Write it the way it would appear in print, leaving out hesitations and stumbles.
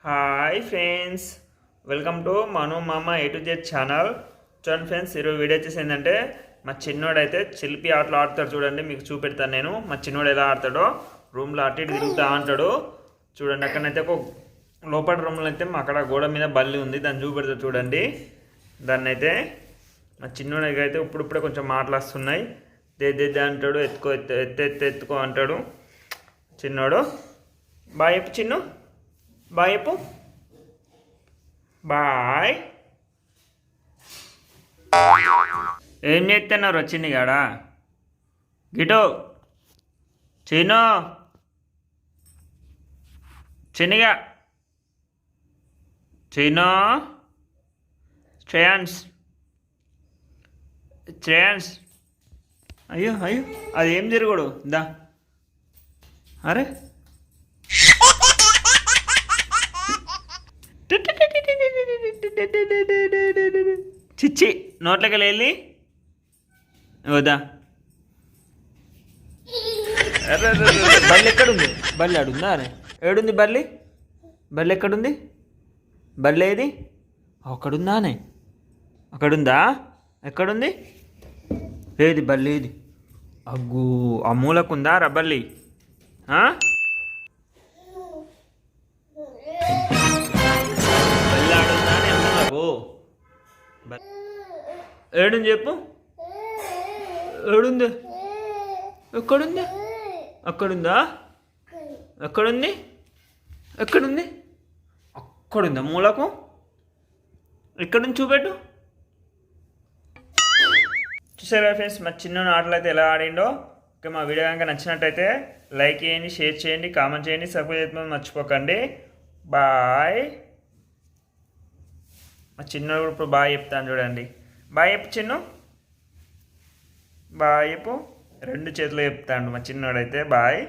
Hi friends, welcome to మను మామ A to Z channel. చూడండి friends, ఈరోజు వీడియో వచ్చేసి ఏంటంటే మా చిన్నోడైతే చిలిపి ఆటలు ఆడతాడు. చూడండి, మీకు చూపెడతాను నేను మా చిన్నోడు ఎలా ఆడతాడో. రూమ్లో అటు ఇటు తిరుగుతూ అంటాడు. చూడండి, అక్కడనైతే ఒక లోపల రూమ్లో అయితే అక్కడ గోడ మీద బల్లి ఉంది, దాన్ని చూపెడతాడు. చూడండి, దాన్ని అయితే మా చిన్నోడికి అయితే ఇప్పుడిప్పుడే కొంచెం మాటలు వస్తున్నాయి. దే అంటాడు, ఎత్తుకో అంటాడు చిన్నోడు. బాయ్ చెప్పు చిన్ను, బాయ్ చెప్పు, బాయ్. ఏం చేస్తున్నారు చిన్ని గాడా? గిటో చిన్ను, చిన్నిగా చిన్ను, శ్రేయాన్స్ శ్రేయాన్స్. అయ్యో అయ్యో, అది ఏం జరగడు దా. అరే చిచ్చి, నోట్లకి వెళ్ళి వద్దా. బల్లి ఎక్కడుంది? బల్లి ఆడుందా? అరే ఏడుంది బల్లి? బల్లి ఎక్కడుంది? బల్లి ఏది? అక్కడుందా? అనే అక్కడుందా? ఎక్కడుంది? ఏది బల్లి? ఏది? అగ్గు, ఆ మూలకుందా రా బల్లి? బల్లి ఆడుందా అని మూలకు? ఏడుంది చెప్పు, ఏడుంది? ఎక్కడుంది? అక్కడుందా? ఎక్కడుంది? ఎక్కడుంది? అక్కడుందా మూలకు? ఎక్కడుంది చూపెట్టు. చూసారా ఫ్రెండ్స్, మా చిన్న ఆటలు అయితే ఎలా ఆడిండో. ఓకే, మా వీడియో కనుక నచ్చినట్టయితే లైక్ చేయండి, షేర్ చేయండి, కామెంట్ చేయండి, సబ్స్క్రైబ్ చేయడం మర్చిపోకండి. బాయ్. మా చిన్నోడు ఇప్పుడు బాయ్ చెప్తాను చూడండి. బాయ్ చెప్పు చిన్ను, బాయ్ చెప్పు. రెండు చేతులు చెప్తాడు మా చిన్నోడైతే బాయ్.